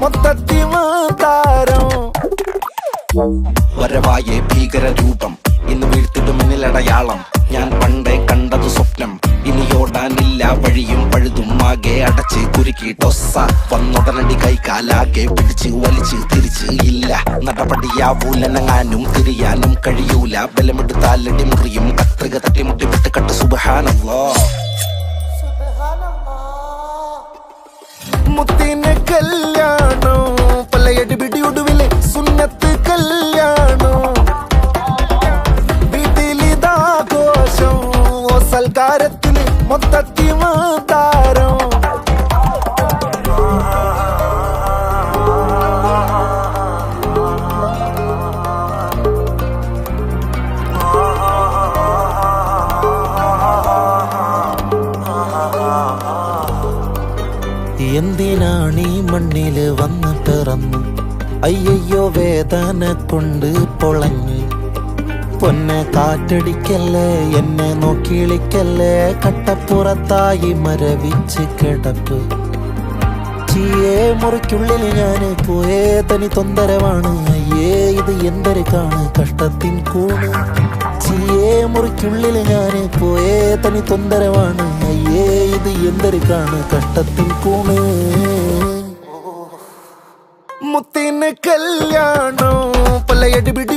മൊത്തത്തി താരം വരവായ ഭീകരരൂപം ഇന്ന് വീഴ്ത്തിടും മുന്നിലടയാളം ഞാൻ പണ്ടേ കണ്ടത് സ്വപ്നം ഇനിയോടാനില്ല വഴിയും പഴുതും ആകെ അടച്ച് കുരുക്കി ടൊസ്സ വന്നുടനടി കൈകാലാകെ പിടിച്ച് വലിച്ച് തിരിച്ച് ഇല്ല നടപടിയാവൂലനങ്ങാനും തിരിയാനും കഴിയൂല ബലമെടുത്താലടി മുറിയും കത്തുക തട്ടിമുട്ടി വിട്ട് കട്ട് സുബ്ഹാനല്ലാഹ് മുത്തിന് കല്യാണം പല്ലയടി പിടിയൊടുവിലെ സുന്നത്ത് കല്യാണം വീട്ടിലിതാഘോഷം ഓ സൽക്കാരത്തില് മൊത്തത്തി താരം എന്തിനാണീ മണ്ണില് വന്ന് പിറന്നു അയ്യോ വേദന കൊണ്ട് പൊളഞ്ഞു പൊന്നെ കാറ്റടിക്കല്ലേ എന്നെ നോക്കിളിക്കല്ലേ കട്ടപ്പുറത്തായി മരവിച്ച് കിടപ്പ് ചീയേ മുറിക്കുള്ളിൽ ഞാന് പോയേ തനി തൊന്തരവാണ് അയ്യേ ഇത് എന്തൊരു കാണ് കഷ്ടത്തിൻ കൂണ് ചീയേ മുറിക്കുള്ളിൽ ഞാന് പോയേ തനി തൊന്തരവാണ് അയ്യേ ഇത് എന്തൊരു കാണ് കഷ്ടത്തിൻ കൂണ് മുത്തിന് കല്യാണം പല്ലയടി പിടി